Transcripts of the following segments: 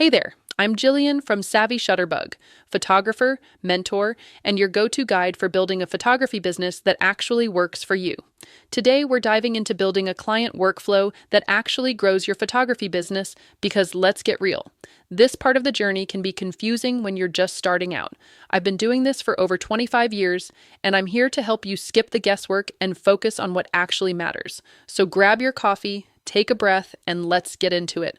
Hey there, I'm Jillian from Savvy Shutterbug, photographer, mentor, and your go-to guide for building a photography business that actually works for you. Today, we're diving into building a client workflow that actually grows your photography business because let's get real. This part of the journey can be confusing when you're just starting out. I've been doing this for over 25 years, and I'm here to help you skip the guesswork and focus on what actually matters. So grab your coffee, take a breath, and let's get into it.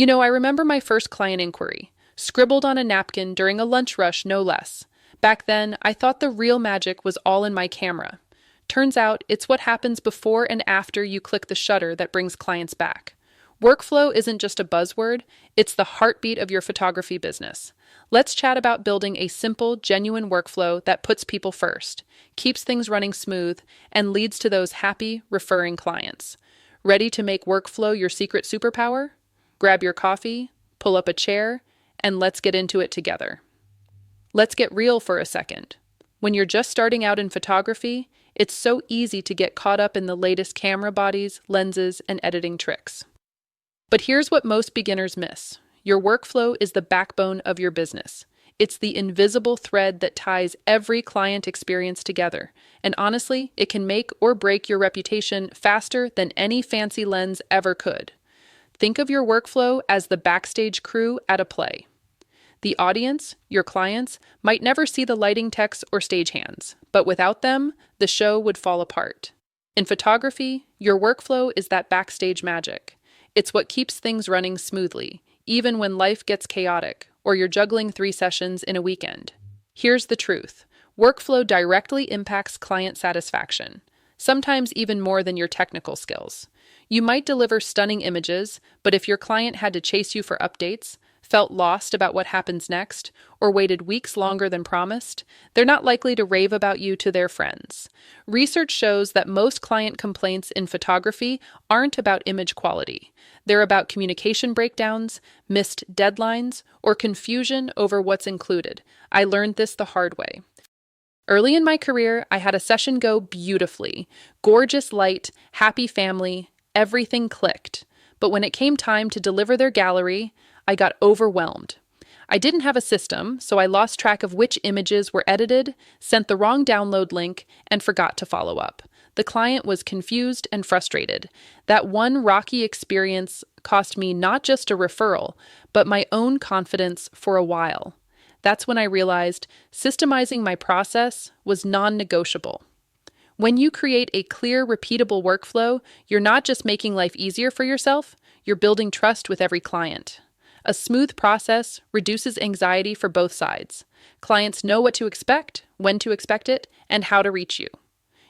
I remember my first client inquiry, scribbled on a napkin during a lunch rush, no less. Back then, I thought the real magic was all in my camera. Turns out, it's what happens before and after you click the shutter that brings clients back. Workflow isn't just a buzzword, it's the heartbeat of your photography business. Let's chat about building a simple, genuine workflow that puts people first, keeps things running smooth, and leads to those happy, referring clients. Ready to make workflow your secret superpower? Grab your coffee, pull up a chair, and let's get into it together. Let's get real for a second. When you're just starting out in photography, it's so easy to get caught up in the latest camera bodies, lenses, and editing tricks. But here's what most beginners miss. Your workflow is the backbone of your business. It's the invisible thread that ties every client experience together. And honestly, it can make or break your reputation faster than any fancy lens ever could. Think of your workflow as the backstage crew at a play. The audience, your clients, might never see the lighting techs or stagehands, but without them, the show would fall apart. In photography, your workflow is that backstage magic. It's what keeps things running smoothly, even when life gets chaotic or you're juggling 3 sessions in a weekend. Here's the truth. Workflow directly impacts client satisfaction, sometimes even more than your technical skills. You might deliver stunning images, but if your client had to chase you for updates, felt lost about what happens next, or waited weeks longer than promised, they're not likely to rave about you to their friends. Research shows that most client complaints in photography aren't about image quality. They're about communication breakdowns, missed deadlines, or confusion over what's included. I learned this the hard way. Early in my career, I had a session go beautifully. Gorgeous light, happy family, everything clicked. But when it came time to deliver their gallery, I got overwhelmed. I didn't have a system, so I lost track of which images were edited, sent the wrong download link, and forgot to follow up. The client was confused and frustrated. That one rocky experience cost me not just a referral, but my own confidence for a while. That's when I realized systemizing my process was non-negotiable. When you create a clear, repeatable workflow, you're not just making life easier for yourself, you're building trust with every client. A smooth process reduces anxiety for both sides. Clients know what to expect, when to expect it, and how to reach you.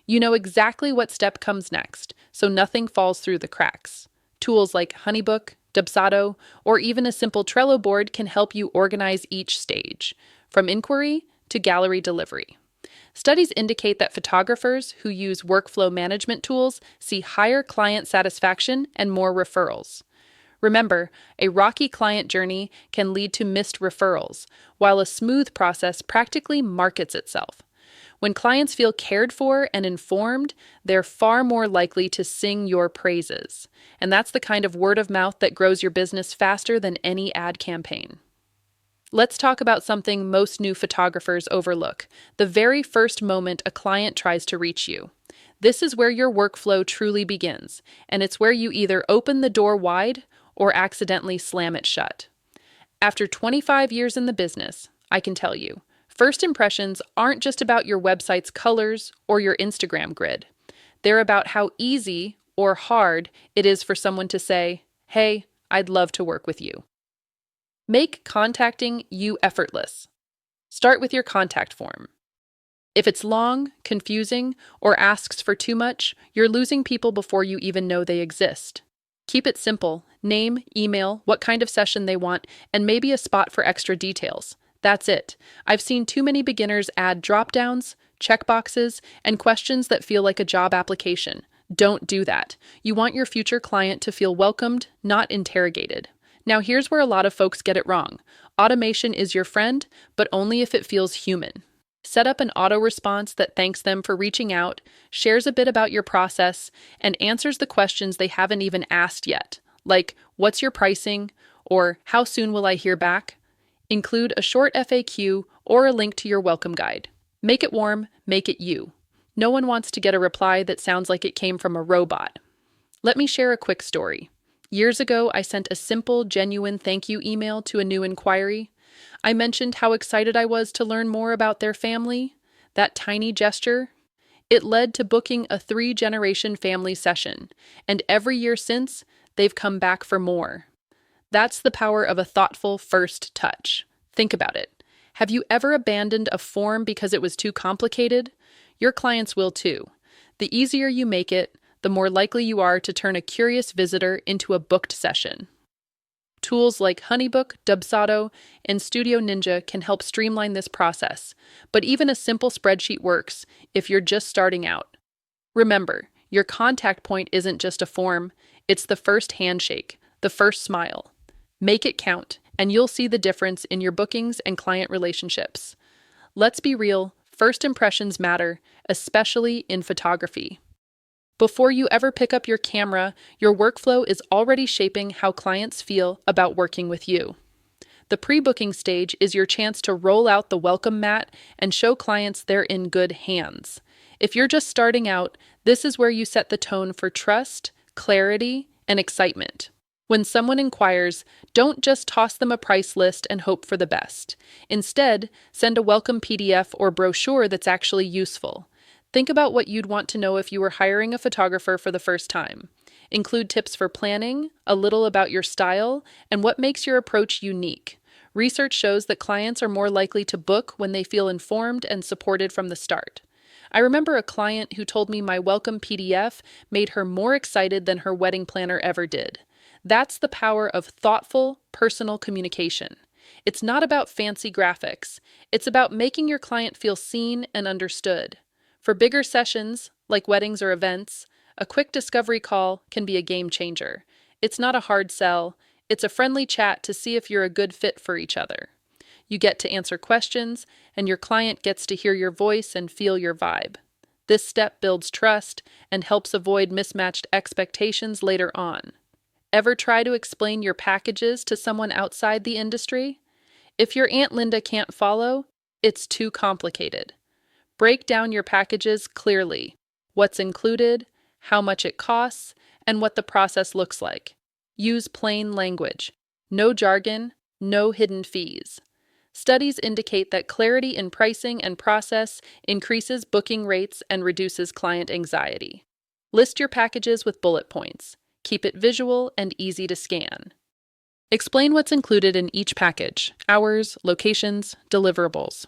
You know exactly what step comes next, so nothing falls through the cracks. Tools like Honeybook, Dubsado, or even a simple Trello board can help you organize each stage, from inquiry to gallery delivery. Studies indicate that photographers who use workflow management tools see higher client satisfaction and more referrals. Remember, a rocky client journey can lead to missed referrals, while a smooth process practically markets itself. When clients feel cared for and informed, they're far more likely to sing your praises. And that's the kind of word of mouth that grows your business faster than any ad campaign. Let's talk about something most new photographers overlook: the very first moment a client tries to reach you. This is where your workflow truly begins, and it's where you either open the door wide or accidentally slam it shut. After 25 years in the business, I can tell you, first impressions aren't just about your website's colors or your Instagram grid. They're about how easy or hard it is for someone to say, "Hey, I'd love to work with you." Make contacting you effortless. Start with your contact form. If it's long, confusing, or asks for too much, you're losing people before you even know they exist. Keep it simple: name, email, what kind of session they want, and maybe a spot for extra details. That's it. I've seen too many beginners add drop-downs, checkboxes, and questions that feel like a job application. Don't do that. You want your future client to feel welcomed, not interrogated. Now, here's where a lot of folks get it wrong. Automation is your friend, but only if it feels human. Set up an auto response that thanks them for reaching out, shares a bit about your process, and answers the questions they haven't even asked yet, like, what's your pricing? Or how soon will I hear back? Include a short FAQ or a link to your welcome guide. Make it warm, make it you. No one wants to get a reply that sounds like it came from a robot. Let me share a quick story. Years ago, I sent a simple, genuine thank you email to a new inquiry. I mentioned how excited I was to learn more about their family. That tiny gesture, it led to booking a 3-generation family session, and every year since, they've come back for more. That's the power of a thoughtful first touch. Think about it. Have you ever abandoned a form because it was too complicated? Your clients will too. The easier you make it, the more likely you are to turn a curious visitor into a booked session. Tools like HoneyBook, Dubsado, and Studio Ninja can help streamline this process, but even a simple spreadsheet works if you're just starting out. Remember, your contact point isn't just a form, it's the first handshake, the first smile. Make it count, and you'll see the difference in your bookings and client relationships. Let's be real, first impressions matter, especially in photography. Before you ever pick up your camera, your workflow is already shaping how clients feel about working with you. The pre-booking stage is your chance to roll out the welcome mat and show clients they're in good hands. If you're just starting out, this is where you set the tone for trust, clarity, and excitement. When someone inquires, don't just toss them a price list and hope for the best. Instead, send a welcome PDF or brochure that's actually useful. Think about what you'd want to know if you were hiring a photographer for the first time. Include tips for planning, a little about your style, and what makes your approach unique. Research shows that clients are more likely to book when they feel informed and supported from the start. I remember a client who told me my welcome PDF made her more excited than her wedding planner ever did. That's the power of thoughtful, personal communication. It's not about fancy graphics. It's about making your client feel seen and understood. For bigger sessions, like weddings or events, a quick discovery call can be a game changer. It's not a hard sell. It's a friendly chat to see if you're a good fit for each other. You get to answer questions, and your client gets to hear your voice and feel your vibe. This step builds trust and helps avoid mismatched expectations later on. Ever try to explain your packages to someone outside the industry? If your Aunt Linda can't follow, it's too complicated. Break down your packages clearly, what's included, how much it costs, and what the process looks like. Use plain language. No jargon, no hidden fees. Studies indicate that clarity in pricing and process increases booking rates and reduces client anxiety. List your packages with bullet points. Keep it visual and easy to scan. Explain what's included in each package: hours, locations, deliverables.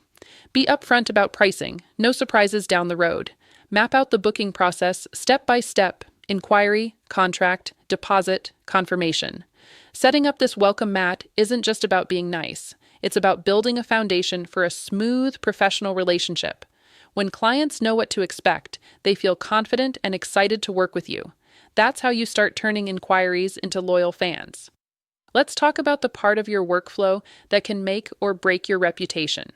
Be upfront about pricing, no surprises down the road. Map out the booking process step by step: inquiry, contract, deposit, confirmation. Setting up this welcome mat isn't just about being nice. It's about building a foundation for a smooth, professional relationship. When clients know what to expect, they feel confident and excited to work with you. That's how you start turning inquiries into loyal fans. Let's talk about the part of your workflow that can make or break your reputation: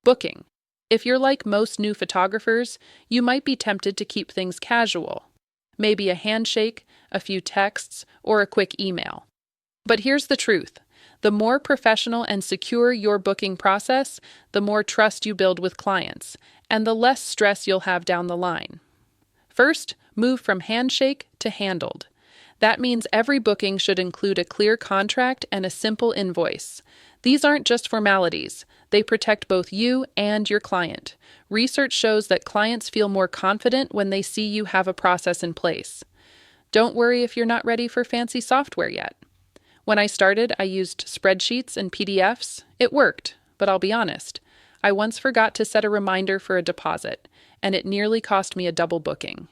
booking. If you're like most new photographers, you might be tempted to keep things casual. Maybe a handshake, a few texts, or a quick email. But here's the truth. The more professional and secure your booking process, the more trust you build with clients, and the less stress you'll have down the line. First, move from handshake to handled. That means every booking should include a clear contract and a simple invoice. These aren't just formalities. They protect both you and your client. Research shows that clients feel more confident when they see you have a process in place. Don't worry if you're not ready for fancy software yet. When I started, I used spreadsheets and PDFs. It worked, but I'll be honest. I once forgot to set a reminder for a deposit, and it nearly cost me a double booking.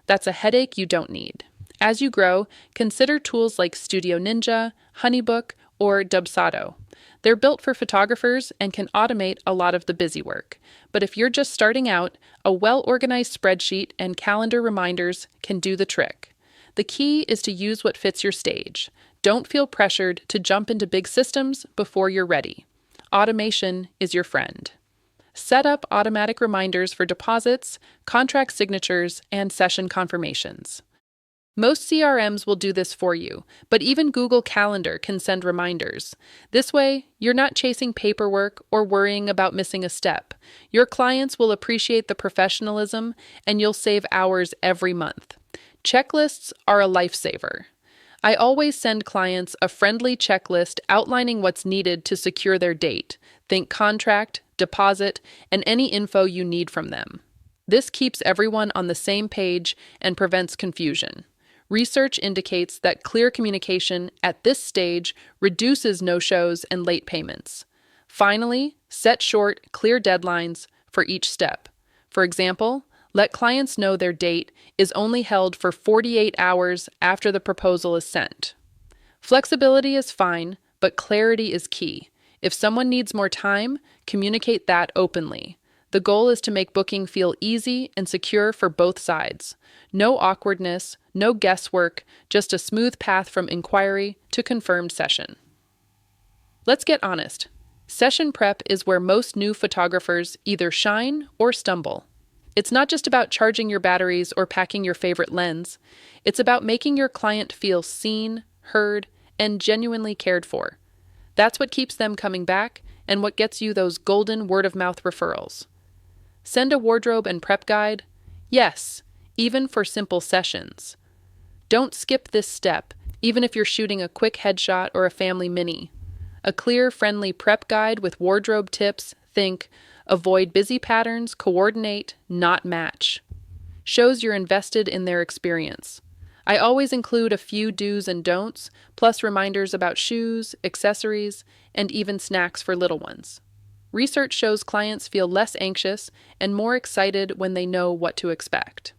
That's a headache you don't need. As you grow, consider tools like Studio Ninja, HoneyBook, or Dubsado. They're built for photographers and can automate a lot of the busy work. But if you're just starting out, a well-organized spreadsheet and calendar reminders can do the trick. The key is to use what fits your stage. Don't feel pressured to jump into big systems before you're ready. Automation is your friend. Set up automatic reminders for deposits, contract signatures, and session confirmations. Most CRMs will do this for you, but even Google Calendar can send reminders. This way, you're not chasing paperwork or worrying about missing a step. Your clients will appreciate the professionalism, and you'll save hours every month. Checklists are a lifesaver. I always send clients a friendly checklist outlining what's needed to secure their date. Think contract, deposit, and any info you need from them. This keeps everyone on the same page and prevents confusion. Research indicates that clear communication at this stage reduces no-shows and late payments. Finally, set short, clear deadlines for each step. For example, let clients know their date is only held for 48 hours after the proposal is sent. Flexibility is fine, but clarity is key. If someone needs more time, communicate that openly. The goal is to make booking feel easy and secure for both sides. No awkwardness, no guesswork, just a smooth path from inquiry to confirmed session. Let's get honest. Session prep is where most new photographers either shine or stumble. It's not just about charging your batteries or packing your favorite lens. It's about making your client feel seen, heard, and genuinely cared for. That's what keeps them coming back and what gets you those golden word-of-mouth referrals. Send a wardrobe and prep guide? Yes, even for simple sessions. Don't skip this step, even if you're shooting a quick headshot or a family mini. A clear, friendly prep guide with wardrobe tips, think, avoid busy patterns, coordinate, not match. Shows you're invested in their experience. I always include a few do's and don'ts, plus reminders about shoes, accessories, and even snacks for little ones. Research shows clients feel less anxious and more excited when they know what to expect.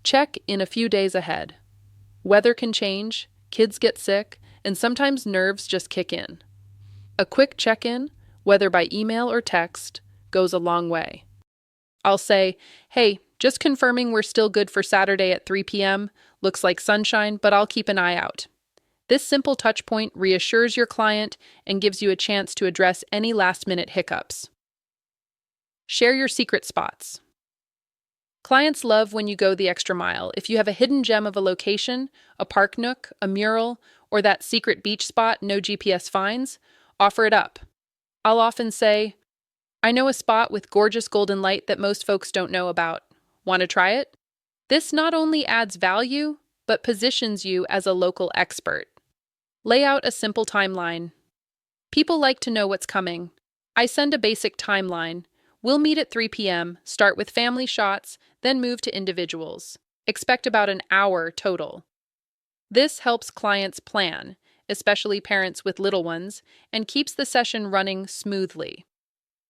Check in a few days ahead. Weather can change, kids get sick, and sometimes nerves just kick in. A quick check-in, whether by email or text, goes a long way. I'll say, hey, just confirming we're still good for Saturday at 3 p.m. Looks like sunshine, but I'll keep an eye out. This simple touchpoint reassures your client and gives you a chance to address any last-minute hiccups. Share your secret spots. Clients love when you go the extra mile. If you have a hidden gem of a location, a park nook, a mural, or that secret beach spot no GPS finds, offer it up. I'll often say, I know a spot with gorgeous golden light that most folks don't know about. Want to try it? This not only adds value, but positions you as a local expert. Lay out a simple timeline. People like to know what's coming. I send a basic timeline. We'll meet at 3 p.m., start with family shots, then move to individuals. Expect about an hour total. This helps clients plan, especially parents with little ones, and keeps the session running smoothly.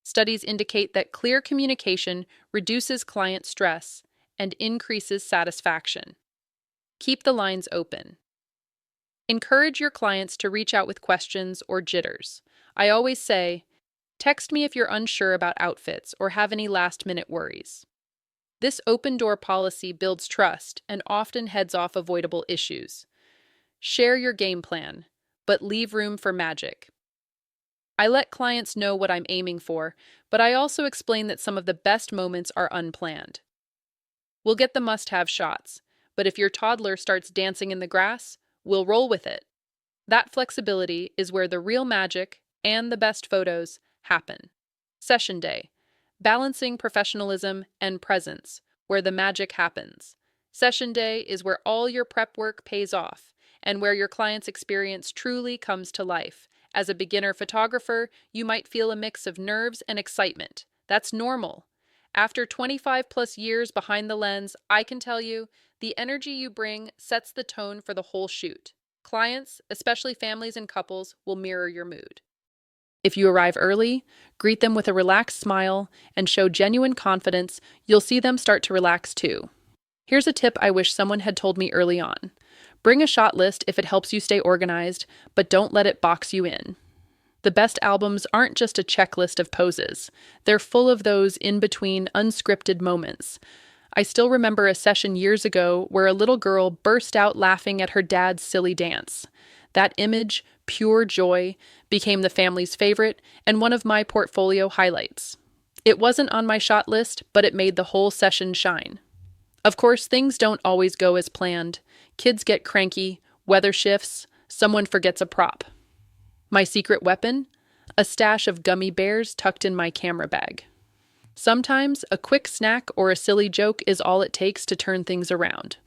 Studies indicate that clear communication reduces client stress and increases satisfaction. Keep the lines open. Encourage your clients to reach out with questions or jitters. I always say, text me if you're unsure about outfits or have any last-minute worries. This open-door policy builds trust and often heads off avoidable issues. Share your game plan, but leave room for magic. I let clients know what I'm aiming for, but I also explain that some of the best moments are unplanned. We'll get the must-have shots, but if your toddler starts dancing in the grass, we'll roll with it. That flexibility is where the real magic and the best photos happen. Session day. Balancing professionalism and presence, where the magic happens. Session day is where all your prep work pays off, and where your client's experience truly comes to life. As a beginner photographer, you might feel a mix of nerves and excitement. That's normal. After 25 plus years behind the lens, I can tell you, the energy you bring sets the tone for the whole shoot. Clients, especially families and couples, will mirror your mood. If you arrive early, greet them with a relaxed smile, and show genuine confidence, you'll see them start to relax too. Here's a tip I wish someone had told me early on. Bring a shot list if it helps you stay organized, but don't let it box you in. The best albums aren't just a checklist of poses. They're full of those in-between unscripted moments. I still remember a session years ago where a little girl burst out laughing at her dad's silly dance. That image, pure joy, became the family's favorite and one of my portfolio highlights. It wasn't on my shot list, but it made the whole session shine. Of course, things don't always go as planned. Kids get cranky, weather shifts, someone forgets a prop. My secret weapon? A stash of gummy bears tucked in my camera bag. Sometimes a quick snack or a silly joke is all it takes to turn things around.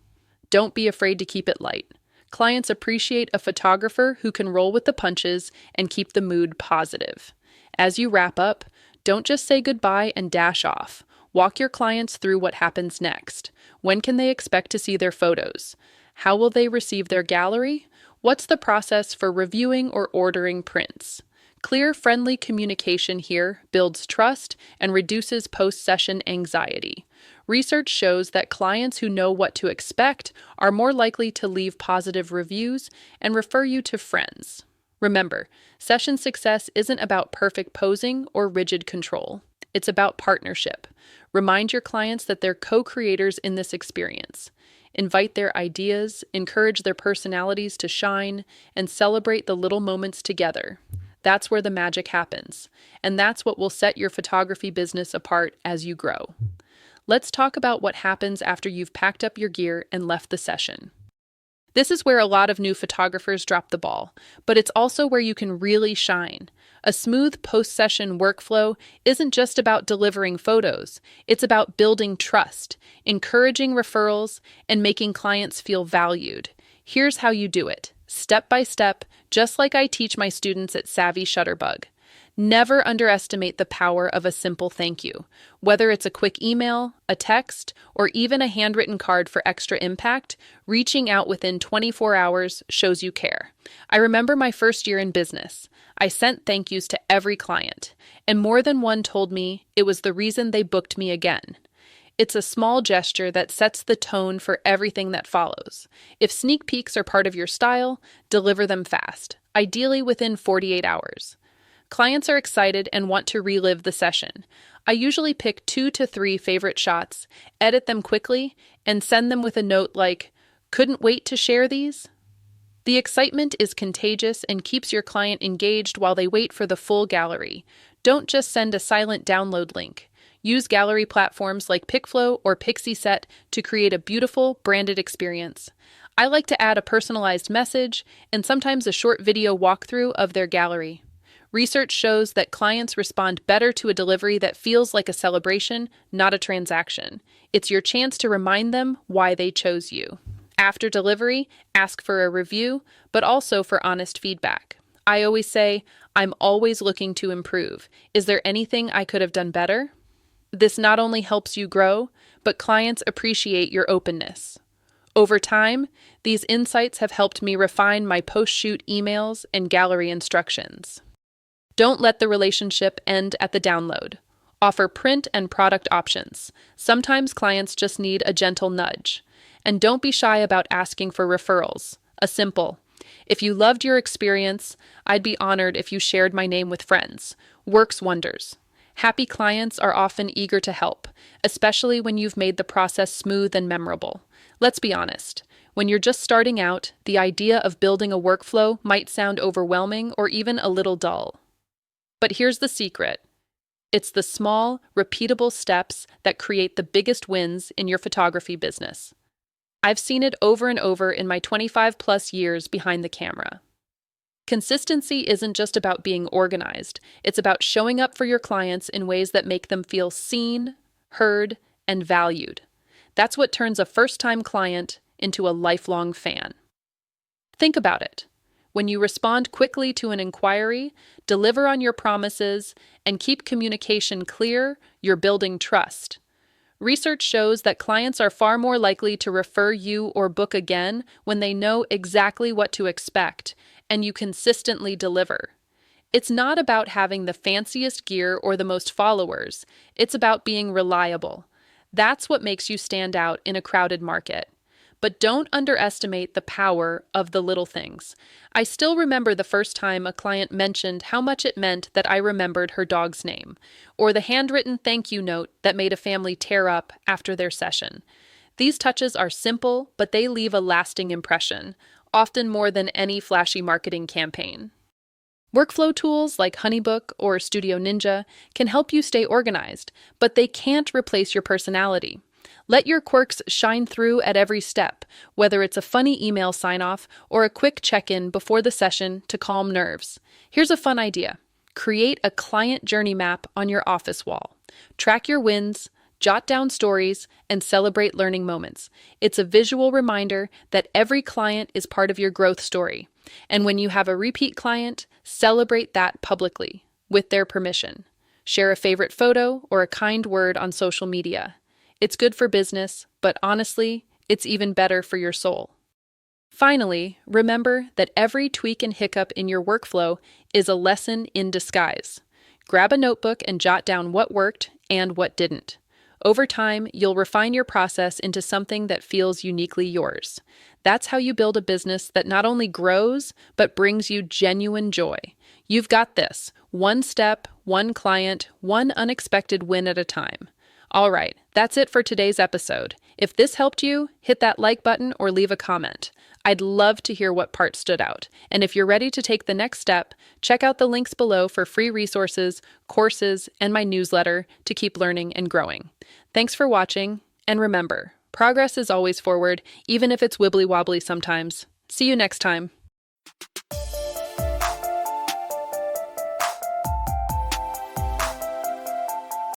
Don't be afraid to keep it light. Clients appreciate a photographer who can roll with the punches and keep the mood positive. As you wrap up, don't just say goodbye and dash off. Walk your clients through what happens next. When can they expect to see their photos? How will they receive their gallery? What's the process for reviewing or ordering prints? Clear, friendly communication here builds trust and reduces post-session anxiety. Research shows that clients who know what to expect are more likely to leave positive reviews and refer you to friends. Remember, session success isn't about perfect posing or rigid control. It's about partnership. Remind your clients that they're co-creators in this experience. Invite their ideas, encourage their personalities to shine, and celebrate the little moments together. That's where the magic happens, and that's what will set your photography business apart as you grow. Let's talk about what happens after you've packed up your gear and left the session. This is where a lot of new photographers drop the ball, but it's also where you can really shine. A smooth post-session workflow isn't just about delivering photos. It's about building trust, encouraging referrals, and making clients feel valued. Here's how you do it, step by step, just like I teach my students at Savvy Shutterbug. Never underestimate the power of a simple thank you. Whether it's a quick email, a text, or even a handwritten card for extra impact, reaching out within 24 hours shows you care. I remember my first year in business. I sent thank yous to every client, and more than one told me it was the reason they booked me again. It's a small gesture that sets the tone for everything that follows. If sneak peeks are part of your style, deliver them fast, ideally within 48 hours. Clients are excited and want to relive the session. I usually pick 2 to 3 favorite shots, edit them quickly, and send them with a note like, "Couldn't wait to share these?" The excitement is contagious and keeps your client engaged while they wait for the full gallery. Don't just send a silent download link. Use gallery platforms like PicFlow or Pixieset to create a beautiful, branded experience. I like to add a personalized message and sometimes a short video walkthrough of their gallery. Research shows that clients respond better to a delivery that feels like a celebration, not a transaction. It's your chance to remind them why they chose you. After delivery, ask for a review, but also for honest feedback. I always say, I'm always looking to improve. Is there anything I could have done better? This not only helps you grow, but clients appreciate your openness. Over time, these insights have helped me refine my post-shoot emails and gallery instructions. Don't let the relationship end at the download. Offer print and product options. Sometimes clients just need a gentle nudge. And don't be shy about asking for referrals. A simple, "If you loved your experience, I'd be honored if you shared my name with friends," works wonders. Happy clients are often eager to help, especially when you've made the process smooth and memorable. Let's be honest. When you're just starting out, the idea of building a workflow might sound overwhelming or even a little dull. But here's the secret. It's the small, repeatable steps that create the biggest wins in your photography business. I've seen it over and over in my 25-plus years behind the camera. Consistency isn't just about being organized. It's about showing up for your clients in ways that make them feel seen, heard, and valued. That's what turns a first-time client into a lifelong fan. Think about it. When you respond quickly to an inquiry, deliver on your promises, and keep communication clear, you're building trust. Research shows that clients are far more likely to refer you or book again when they know exactly what to expect and you consistently deliver. It's not about having the fanciest gear or the most followers. It's about being reliable. That's what makes you stand out in a crowded market. but don't underestimate the power of the little things. I still remember the first time a client mentioned how much it meant that I remembered her dog's name, or the handwritten thank you note that made a family tear up after their session. These touches are simple, but they leave a lasting impression, often more than any flashy marketing campaign. Workflow tools like HoneyBook or Studio Ninja can help you stay organized, but they can't replace your personality. Let your quirks shine through at every step, whether it's a funny email sign-off or a quick check-in before the session to calm nerves. Here's a fun idea. Create a client journey map on your office wall. Track your wins, jot down stories, and celebrate learning moments. It's a visual reminder that every client is part of your growth story. And when you have a repeat client, celebrate that publicly, with their permission. Share a favorite photo or a kind word on social media. It's good for business, but honestly, it's even better for your soul. Finally, remember that every tweak and hiccup in your workflow is a lesson in disguise. Grab a notebook and jot down what worked and what didn't. Over time, you'll refine your process into something that feels uniquely yours. That's how you build a business that not only grows, but brings you genuine joy. You've got this. One step, one client, one unexpected win at a time. All right, that's it for today's episode. If this helped you, hit that like button or leave a comment. I'd love to hear what part stood out. And if you're ready to take the next step, check out the links below for free resources, courses, and my newsletter to keep learning and growing. Thanks for watching, and remember, progress is always forward, even if it's wibbly-wobbly sometimes. See you next time.